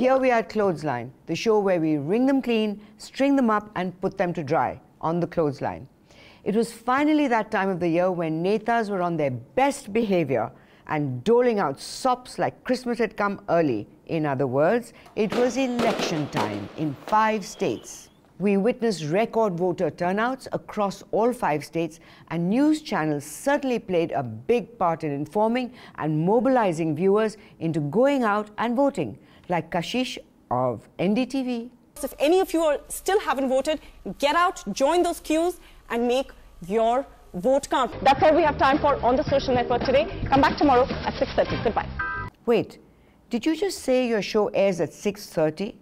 Here we are at Clothesline, the show where we wring them clean, string them up and put them to dry on the clothesline. It was finally that time of the year when netas were on their best behavior and doling out sops like Christmas had come early. In other words, it was election time in 5 states. We witnessed record voter turnouts across all 5 states, and news channels certainly played a big part in informing and mobilizing viewers into going out and voting, like Kashish of NDTV. If any of you still haven't voted, get out, join those queues and make your vote count. That's all we have time for on the social network today. Come back tomorrow at 6:30. Goodbye. Wait, did you just say your show airs at 6:30?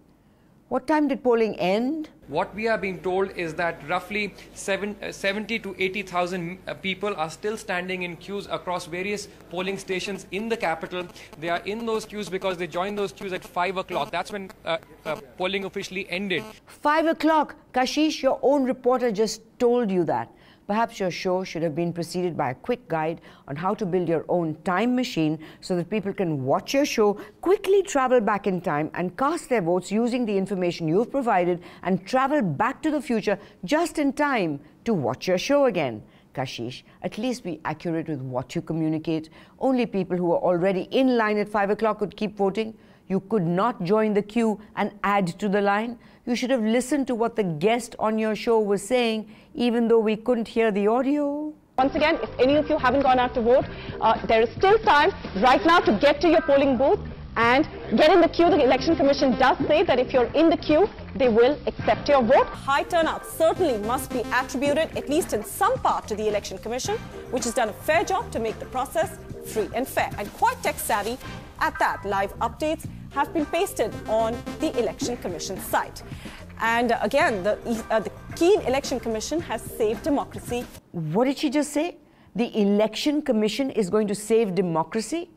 What time did polling end? What we are being told is that roughly 70 to 80,000 people are still standing in queues across various polling stations in the capital. They are in those queues because they joined those queues at 5 o'clock. That's when polling officially ended. 5 o'clock. Kashish, your own reporter just told you that. Perhaps your show should have been preceded by a quick guide on how to build your own time machine so that people can watch your show, quickly travel back in time and cast their votes using the information you've provided and travel back to the future just in time to watch your show again. Kashish, at least be accurate with what you communicate. Only people who are already in line at 5 o'clock could keep voting. You could not join the queue and add to the line. You should have listened to what the guest on your show was saying, even though we couldn't hear the audio. Once again, if any of you haven't gone out to vote, there is still time right now to get to your polling booth and get in the queue. The Election Commission does say that if you're in the queue, they will accept your vote. High turnout certainly must be attributed, at least in some part, to the Election Commission, which has done a fair job to make the process free and fair. And quite tech-savvy at that. Live updates have been pasted on the Election Commission site. And again, the keen Election Commission has saved democracy. What did she just say? The Election Commission is going to save democracy?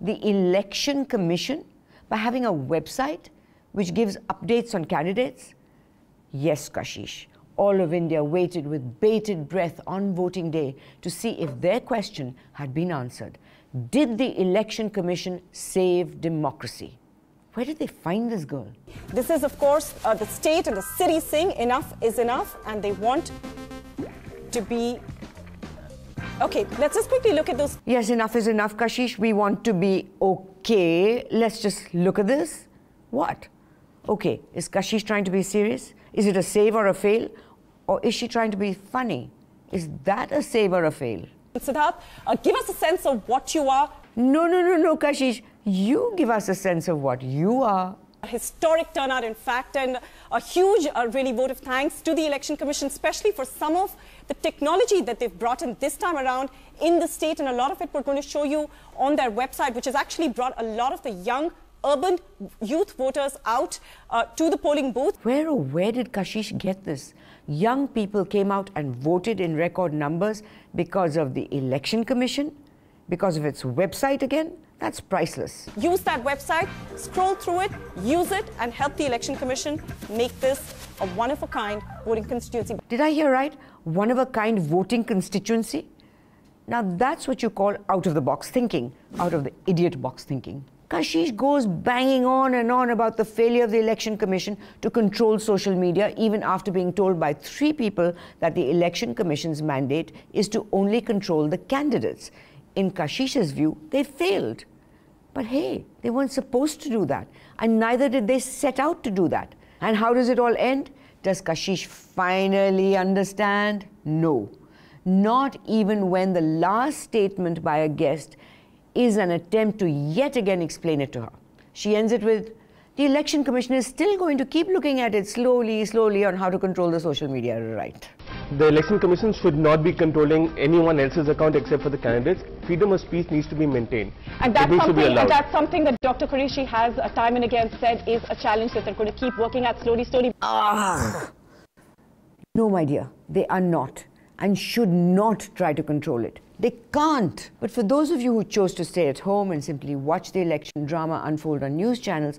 The Election Commission? By having a website which gives updates on candidates? Yes, Kashish. All of India waited with bated breath on voting day to see if their question had been answered. Did the Election Commission save democracy? Where did they find this girl? This is, of course, the state and the city saying enough is enough, and they want to be... Okay, let's just quickly look at those. Yes, enough is enough, Kashish. We want to be okay. Let's just look at this. What? Okay, is Kashish trying to be serious? Is it a save or a fail? Or is she trying to be funny? Is that a save or a fail? Siddharth, give us a sense of what you are. No, Kashish. You give us a sense of what you are. A historic turnout, in fact, and a huge, really vote of thanks to the Election Commission, especially for some of the technology that they've brought in this time around in the state. And a lot of it we're going to show you on their website, which has actually brought a lot of the young urban youth voters out to the polling booth. Where did Kashish get this? Young people came out and voted in record numbers because of the Election Commission, because of its website again. That's priceless. Use that website, scroll through it, use it, and help the Election Commission make this a one-of-a-kind voting constituency. Did I hear right? One-of-a-kind voting constituency? Now that's what you call out-of-the-box thinking, out of the idiot-box thinking. Kashish goes banging on and on about the failure of the Election Commission to control social media, even after being told by 3 people that the Election Commission's mandate is to only control the candidates. In Kashish's view, they failed. But hey, they weren't supposed to do that. And neither did they set out to do that. And how does it all end? Does Kashish finally understand? No. Not even when the last statement by a guest is an attempt to yet again explain it to her. She ends it with, the Election Commission is still going to keep looking at it slowly on how to control the social media, right? The Election Commission should not be controlling anyone else's account except for the candidates. Freedom of speech needs to be maintained. And that's something that Dr. Qureshi has time and again said is a challenge that they're going to keep working at slowly. No, my dear, they are not and should not try to control it. They can't. But for those of you who chose to stay at home and simply watch the election drama unfold on news channels,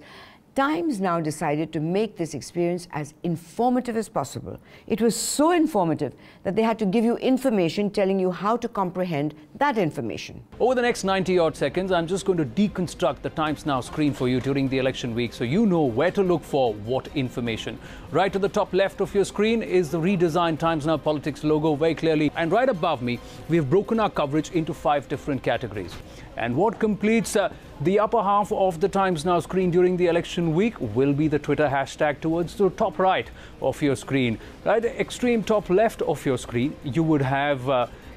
Times Now decided to make this experience as informative as possible. It was so informative that they had to give you information telling you how to comprehend that information. Over the next 90-odd seconds, I'm just going to deconstruct the Times Now screen for you during the election week so you know where to look for what information. Right to the top left of your screen is the redesigned Times Now Politics logo very clearly. And right above me, we've broken our coverage into 5 different categories. And what completes the upper half of the Times Now screen during the election week will be the Twitter hashtag towards the top right of your screen. Right, the extreme top left of your screen, you would have,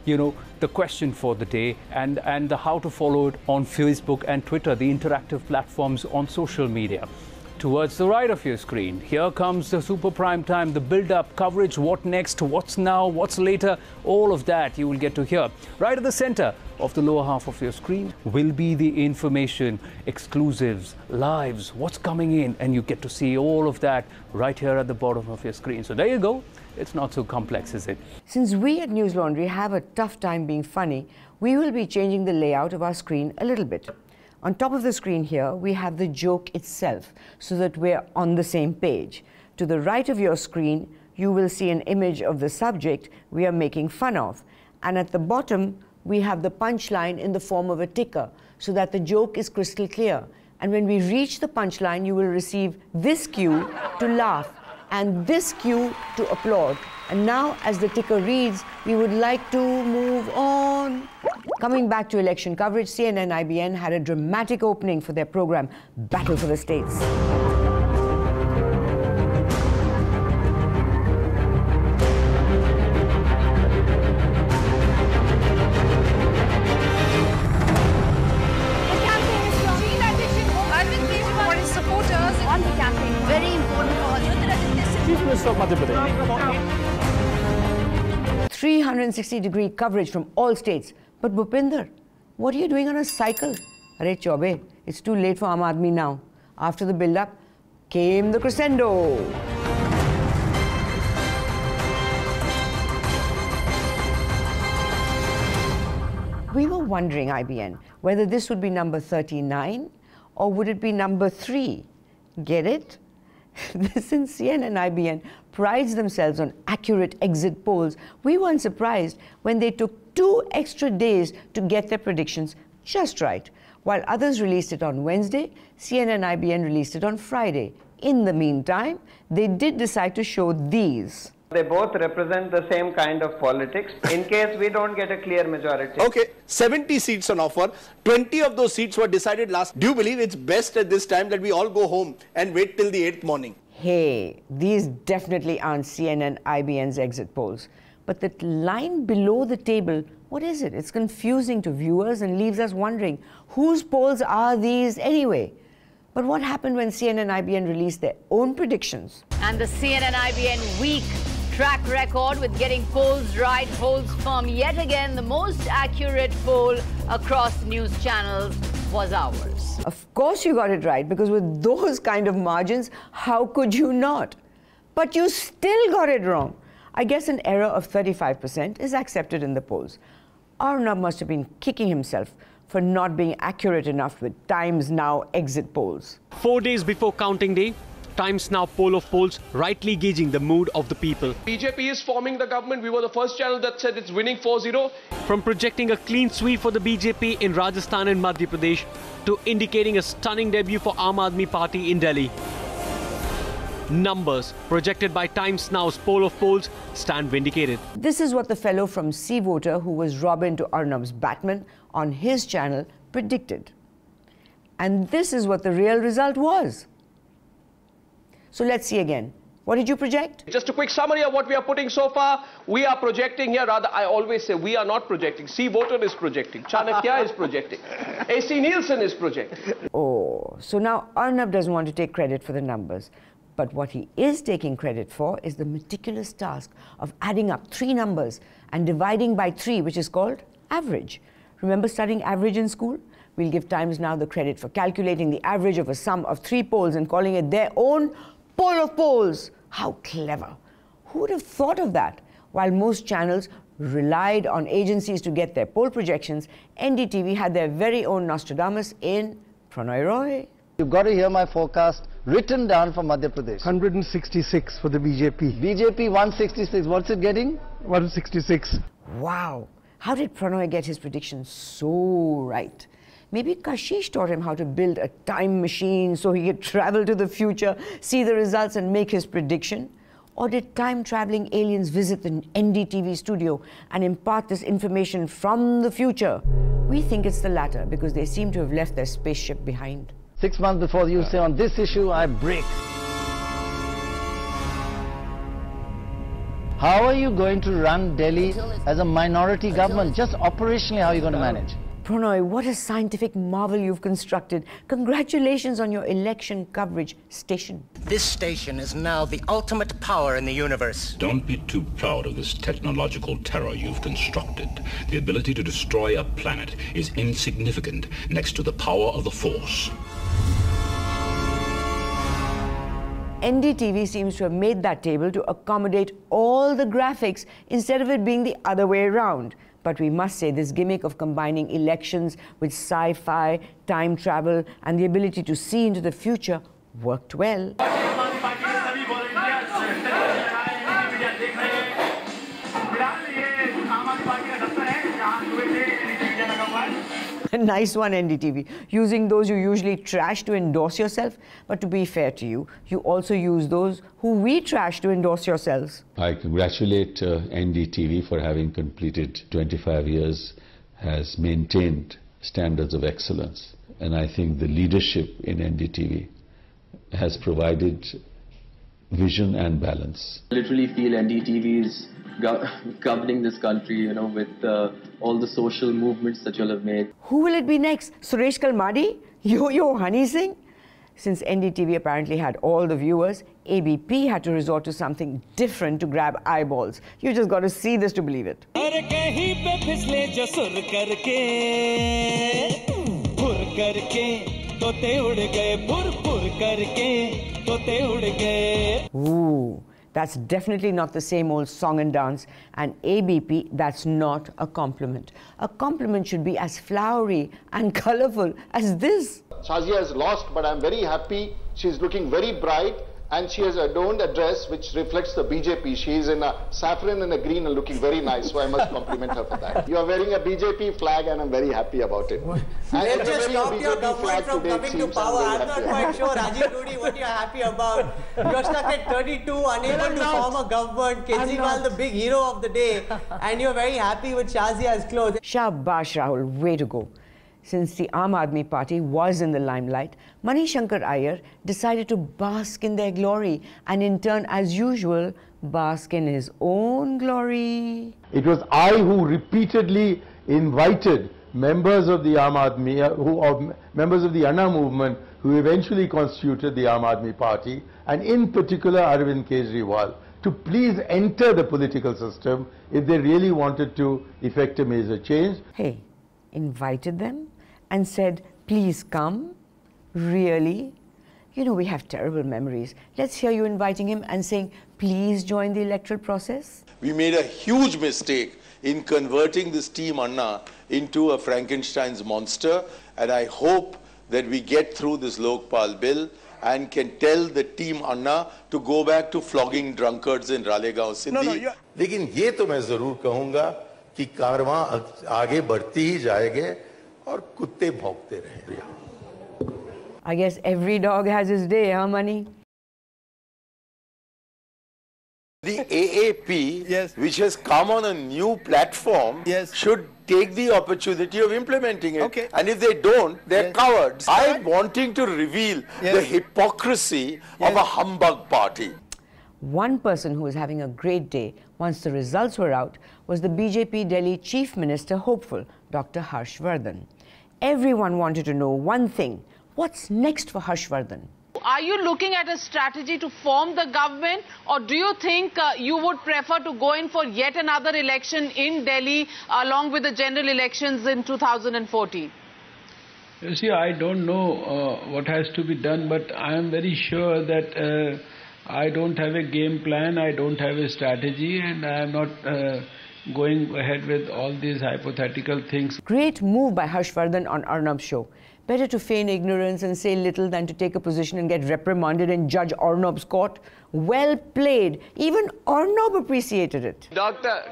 the question for the day and the how to follow it on Facebook and Twitter, the interactive platforms on social media. Towards the right of your screen, here comes the super prime time, the build-up coverage, what next, what's now, what's later, all of that you will get to hear. Right at the center of the lower half of your screen will be the information, exclusives, lives, what's coming in, and you get to see all of that right here at the bottom of your screen. So there you go. It's not so complex, is it? Since we at News Laundry have a tough time being funny, we will be changing the layout of our screen a little bit. On top of the screen here, we have the joke itself, so that we're on the same page. To the right of your screen, you will see an image of the subject we are making fun of. And at the bottom, we have the punchline in the form of a ticker, so that the joke is crystal clear. And when we reach the punchline, you will receive this cue to laugh and this cue to applaud. And now, as the ticker reads, we would like to move on. Coming back to election coverage, CNN-IBN had a dramatic opening for their program, Battle for the States. Very important for Chief Minister of Madhya Pradesh. 360-degree coverage from all states. But Bhupinder, what are you doing on a cycle? Arey Chaube, it's too late for Aam Aadmi now. After the build-up came the crescendo. We were wondering, IBN, whether this would be number 39 or would it be number 3? Get it? Since CNN-IBN prides themselves on accurate exit polls, we weren't surprised when they took 2 extra days to get their predictions just right. While others released it on Wednesday, CNN-IBN released it on Friday. In the meantime, they did decide to show these. They both represent the same kind of politics in case we don't get a clear majority. Okay, 70 seats on offer. 20 of those seats were decided last. Do you believe it's best at this time that we all go home and wait till the 8th morning? Hey, these definitely aren't CNN-IBN's exit polls. But the line below the table, what is it? It's confusing to viewers and leaves us wondering, whose polls are these anyway? But what happened when CNN-IBN released their own predictions? And the CNN-IBN week track record with getting polls right holds firm. Yet again, the most accurate poll across news channels was ours. Of course you got it right, because with those kind of margins, how could you not? But you still got it wrong. I guess an error of 35% is accepted in the polls. Arnab must have been kicking himself for not being accurate enough with Times Now exit polls. 4 days before counting day, Times Now poll of polls rightly gauging the mood of the people. BJP is forming the government. We were the first channel that said it's winning 4-0. From projecting a clean sweep for the BJP in Rajasthan and Madhya Pradesh to indicating a stunning debut for Aam Aadmi Party in Delhi. Numbers projected by Times Now's poll of polls stand vindicated. This is what the fellow from C Voter, who was Robin to Arnab's Batman on his channel, predicted. And this is what the real result was. So let's see again. What did you project? Just a quick summary of what we are putting so far. We are projecting here, rather I always say we are not projecting. C Voter is projecting. Chanakya is projecting. AC Nielsen is projecting. Oh, so now Arnab doesn't want to take credit for the numbers. But what he is taking credit for is the meticulous task of adding up 3 numbers and dividing by 3, which is called average. Remember studying average in school? We'll give Times Now the credit for calculating the average of a sum of 3 polls and calling it their own poll of polls. How clever. Who would have thought of that? While most channels relied on agencies to get their poll projections, NDTV had their very own Nostradamus in Pranay Roy. You've got to hear my forecast written down for Madhya Pradesh? 166 for the BJP. BJP 166. What's it getting? 166. Wow. How did Pranoy get his prediction so right? Maybe Kashish taught him how to build a time machine so he could travel to the future, see the results and make his prediction? Or did time-traveling aliens visit the NDTV studio and impart this information from the future? We think it's the latter because they seem to have left their spaceship behind. 6 months before you say on this issue, I break. How are you going to run Delhi as a minority government? Just operationally, how are you going to manage? Pranoy, what a scientific marvel you've constructed. Congratulations on your election coverage station. This station is now the ultimate power in the universe. Don't be too proud of this technological terror you've constructed. The ability to destroy a planet is insignificant next to the power of the Force. NDTV seems to have made that table to accommodate all the graphics instead of it being the other way around. But we must say this gimmick of combining elections with sci-fi, time travel, and the ability to see into the future worked well. A nice one, NDTV, using those you usually trash to endorse yourself. But to be fair to you, you also use those who we trash to endorse yourselves. I congratulate NDTV for having completed 25 years, has maintained standards of excellence. And I think the leadership in NDTV has provided vision and balance. I literally feel NDTV is governing this country, you know, with all the social movements that you all have made. Who will it be next? Suresh Kalmadi? Yo-Yo Honey Singh? Since NDTV apparently had all the viewers, ABP had to resort to something different to grab eyeballs. You just got to see this to believe it. Ooh, that's definitely not the same old song and dance. And ABP, that's not a compliment. A compliment should be as flowery and colourful as this. Shazia has lost, but I'm very happy. She's looking very bright, and she has adorned a dress which reflects the BJP. She is in a saffron and a green and looking very nice, so I must compliment her for that. You are wearing a BJP flag, and I'm very happy about it. They've just stopped your government from coming to power. I'm not quite sure, Rajiv Rudi, what you're happy about. You're stuck at 32, unable to form a government. Kejriwal, the big hero of the day, and you're very happy with Shazia's clothes. Shabash, Rahul, way to go. Since the Aam Aadmi Party was in the limelight, Mani Shankar Iyer decided to bask in their glory and in turn, as usual, bask in his own glory. It was I who repeatedly invited members of the Aam Aadmi, members of the Anna movement who eventually constituted the Aam Aadmi Party, and in particular Arvind Kejriwal, to please enter the political system if they really wanted to effect a major change. Hey, invited them and said, please come? Really? You know, we have terrible memories. Let's hear you inviting him and saying, please join the electoral process. We made a huge mistake in converting this Team Anna into a Frankenstein's monster, and I hope that we get through this Lokpal bill and can tell the Team Anna to go back to flogging drunkards in Ralegaon, Sindhi. लेकिन ये तो मैं जरूर कहूंगा कि कारवां आगे बढ़ती ही जाएंगे और कुत्ते भौंकते रहेंगे. I guess every dog has his day, huh, Mani? The AAP, which has come on a new platform, should take the opportunity of implementing it. And if they don't, they're cowards. I'm wanting to reveal the hypocrisy of a humbug party. One person who was having a great day once the results were out was the BJP Delhi Chief Minister hopeful, Dr. Harshvardhan. Everyone wanted to know one thing. What's next for Harshvardhan? Are you looking at a strategy to form the government, or do you think you would prefer to go in for yet another election in Delhi along with the general elections in 2014? You see, I don't know what has to be done, but I am very sure that I don't have a game plan, I don't have a strategy, and I am not going ahead with all these hypothetical things. Great move by Harshvardhan on Arnab's show. Better to feign ignorance and say little than to take a position and get reprimanded in Judge Arnab's court. Well played. Even Arnab appreciated it. Doctor,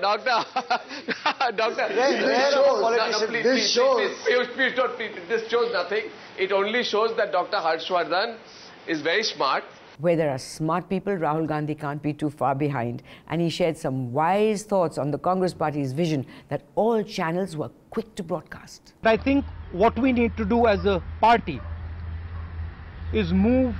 This shows. This shows nothing. It only shows that Dr. Harshvardhan is very smart. Where there are smart people, Rahul Gandhi can't be too far behind. And he shared some wise thoughts on the Congress Party's vision that all channels were quick to broadcast. I think what we need to do as a party is move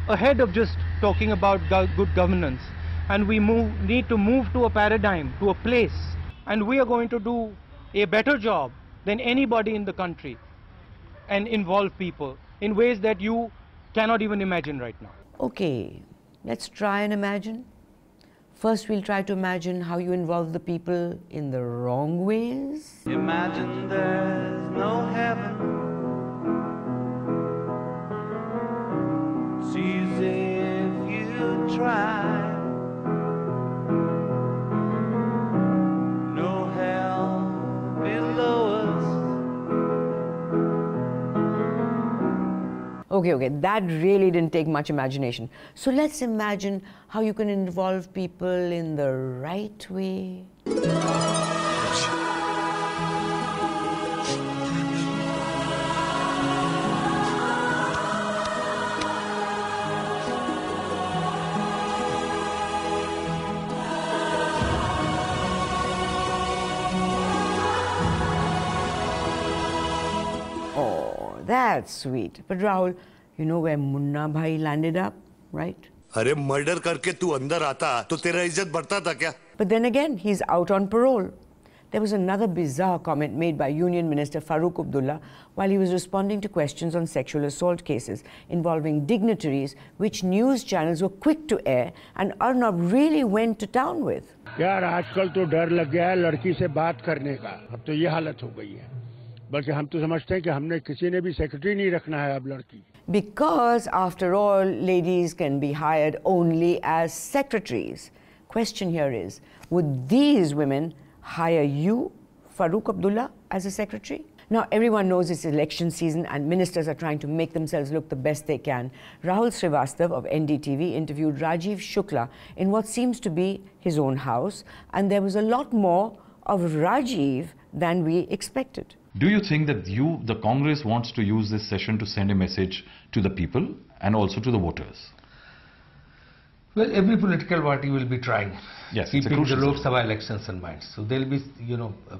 ahead of just talking about good governance. And we need to move to a paradigm, to a place. And we are going to do a better job than anybody in the country and involve people in ways that you cannot even imagine right now. Okay, let's try and imagine. First, we'll try to imagine how you involve the people in the wrong ways. Imagine there's no heaven. It's easy if you try. No hell below us. Okay, that really didn't take much imagination. So let's imagine how you can involve people in the right way. That's sweet. But Rahul, you know where Munna Bhai landed up, right? अरे murder करके तू अंदर आता तो तेरा इज्जत बढ़ता था क्या? But then again, he's out on parole. There was another bizarre comment made by Union Minister Farooq Abdullah while he was responding to questions on sexual assault cases involving dignitaries, which news channels were quick to air and Arnab really went to town with. यार आजकल तो डर लग गया है लड़की से बात करने का. अब तो ये हालत हो गई है. बल्कि हम तो समझते हैं कि हमने किसी ने भी सेक्रेटरी नहीं रखना है अब लड़की. Because after all, ladies can be hired only as secretaries. Question here is, would these women hire you, Farooq Abdullah, as a secretary? Now everyone knows it's election season and ministers are trying to make themselves look the best they can. Rahul Srivastav of NDTV interviewed Rajiv Shukla in what seems to be his own house, and there was a lot more of Rajiv than we expected. Do you think that the Congress wants to use this session to send a message to the people and also to the voters? Well, every political party will be trying, yes, keeping the Lok Sabha elections in mind. So they'll be,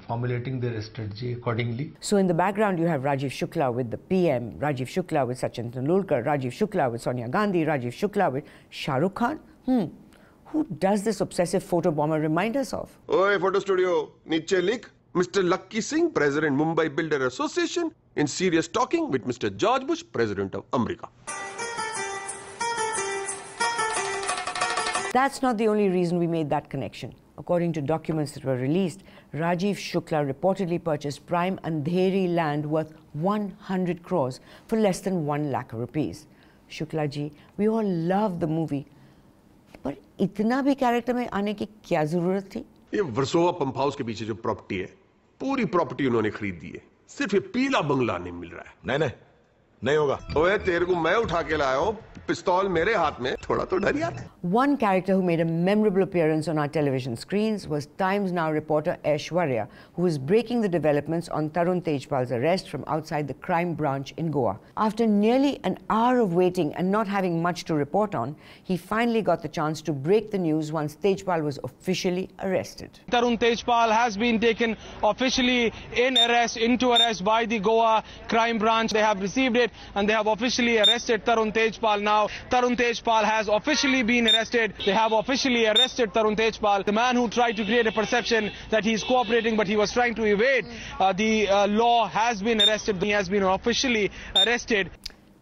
formulating their strategy accordingly. So in the background, you have Rajiv Shukla with the PM, Rajiv Shukla with Sachin Tendulkar, Rajiv Shukla with Sonia Gandhi, Rajiv Shukla with Shah Rukh Khan. Who does this obsessive photo bomber remind us of? Oi, photo studio, niche lik. Mr. Lucky Singh, President Mumbai Builder Association, in serious talking with Mr. George Bush, President of America. That's not the only reason we made that connection. According to documents that were released, Rajiv Shukla reportedly purchased prime Andheri land worth 100 crores for less than 1 lakh rupees. Shukla ji, we all love the movie, but itna bhi character mein aane ki kya zarurat thi? ये Versova pump house के पीछे जो property है, पूरी property उन्होंने खरीद दी है. सिर्फ ये पीला बंगला नहीं मिल रहा है. नहीं होगा. ओए तेरे को मैं उठा के लाया हूं, पिस्तौल मेरे हाथ में, थोड़ा तो डर यार. One character who made a memorable appearance on our television screens was Times Now reporter Aishwarya, who was breaking the developments on Tarun Tejpal's arrest from outside the crime branch in Goa. After nearly an hour of waiting and not having much to report on, he finally got the chance to break the news once Tejpal was officially arrested. Tarun Tejpal has been taken officially into arrest by the Goa crime branch. They have received it and they have officially arrested Tarun Tejpal now. Tarun Tejpal has officially been arrested. They have officially arrested Tarun Tejpal, the man who tried to create a perception that he is cooperating but he was trying to evade the law, has been arrested. He has been officially arrested.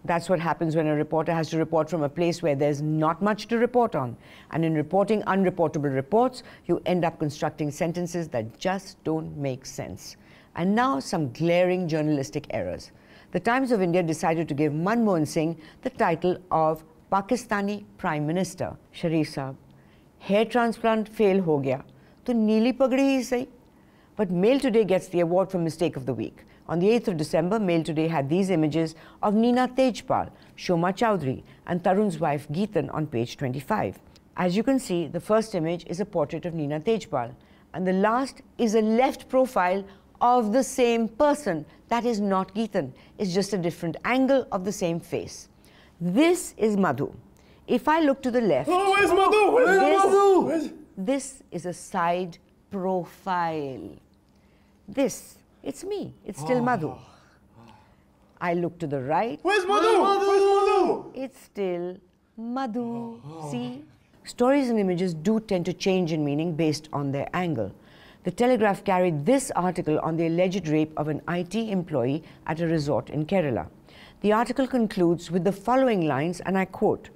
That's what happens when a reporter has to report from a place where there's not much to report on. And in reporting unreportable reports, you end up constructing sentences that just don't make sense. And now some glaring journalistic errors. The Times of India decided to give Manmohan Singh the title of Pakistani Prime Minister. Sharif Saab, hair transplant fail ho gaya. to neeli pagdi hi sahi. But Mail Today gets the award for Mistake of the Week. On the 8th of December, Mail Today had these images of Neena Tejpal, Shoma Chowdhury and Tarun's wife Geetan on page 25. As you can see, the first image is a portrait of Neena Tejpal and the last is a left profile of the same person. That is not Geetan. It's just a different angle of the same face. This is Madhu. If I look to the left... Oh, where's Madhu? Where's Madhu? This is a side profile. This, it's me. It's still Madhu. I look to the right. Where's Madhu? Where's Madhu? It's still Madhu. See? Stories and images do tend to change in meaning based on their angle. The Telegraph carried this article on the alleged rape of an IT employee at a resort in Kerala. The article concludes with the following lines, and I quote,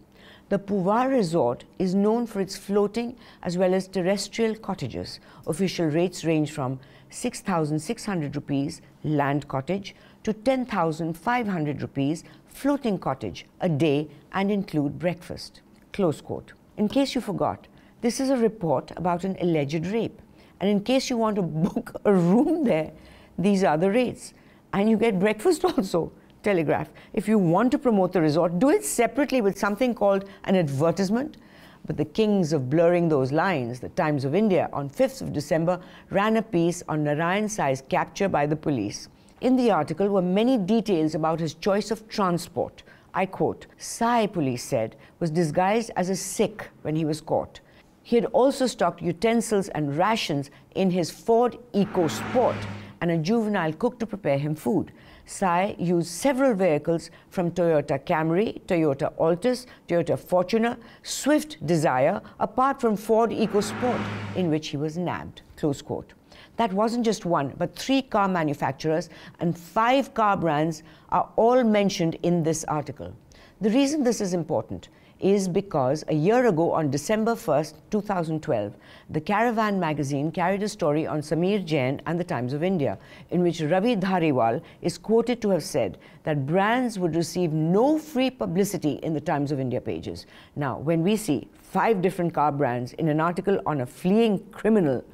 "The Puvar resort is known for its floating as well as terrestrial cottages. Official rates range from 6,600 rupees land cottage to 10,500 rupees floating cottage a day and include breakfast." Close quote. In case you forgot, this is a report about an alleged rape. And in case you want to book a room there, these are the rates. And you get breakfast also. Telegraph. If you want to promote the resort, do it separately with something called an advertisement. But the kings of blurring those lines, the Times of India, on 5th of December, ran a piece on Narayan Sai's capture by the police. In the article were many details about his choice of transport. I quote, "Sai," police said, "was disguised as a Sikh when he was caught. He had also stocked utensils and rations in his Ford EcoSport and a juvenile cook to prepare him food. Sai used several vehicles from Toyota Camry, Toyota Altis, Toyota Fortuner, Swift Desire, apart from Ford EcoSport, in which he was nabbed." Close quote. That wasn't just one, but 3 car manufacturers and 5 car brands are all mentioned in this article. The reason this is important is because a year ago, on December 1st, 2012, the Caravan magazine carried a story on Sameer Jain and the Times of India, in which Ravi Dhariwal is quoted to have said that brands would receive no free publicity in the Times of India pages. Now, when we see 5 different car brands in an article on a fleeing criminal,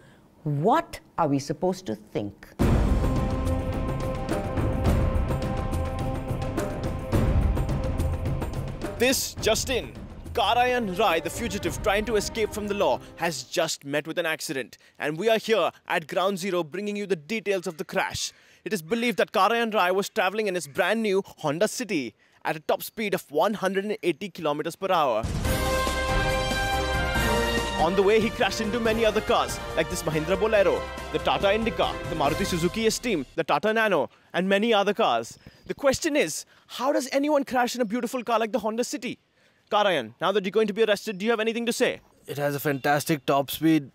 what are we supposed to think? This just in. Karayan Rai, the fugitive trying to escape from the law, has just met with an accident. And we are here at Ground Zero bringing you the details of the crash. It is believed that Karayan Rai was travelling in his brand new Honda City at a top speed of 180 kilometers per hour. On the way, he crashed into many other cars, like this Mahindra Bolero, the Tata Indica, the Maruti Suzuki Esteem, the Tata Nano, and many other cars. The question is, how does anyone crash in a beautiful car like the Honda City? Karayan, now that you're going to be arrested, do you have anything to say? It has a fantastic top speed,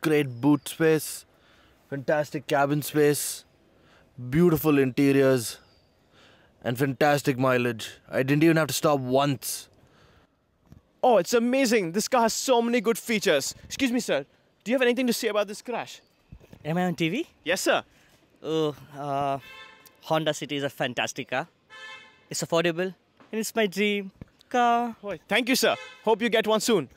great boot space, fantastic cabin space, beautiful interiors, and fantastic mileage. I didn't even have to stop once. Oh, it's amazing. This car has so many good features. Excuse me, sir. Do you have anything to say about this crash? Am I on TV? Yes, sir. Oh, Honda City is a fantastic car. It's affordable and it's my dream car. Oh, thank you, sir. Hope you get one soon.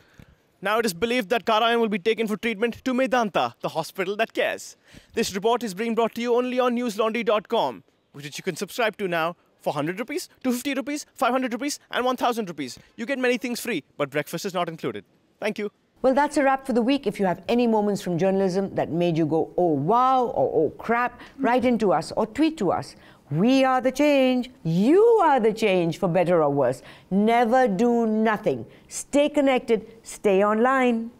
Now it is believed that Karayan will be taken for treatment to Medanta, the hospital that cares. This report is being brought to you only on newslaundry.com, which you can subscribe to now for 100 rupees, 250 rupees, 500 rupees and 1000 rupees. You get many things free, but breakfast is not included. Thank you. Well, that's a wrap for the week. If you have any moments from journalism that made you go, oh wow, or oh crap, write into us or tweet to us. We are the change. You are the change, for better or worse. Never do nothing. Stay connected. Stay online.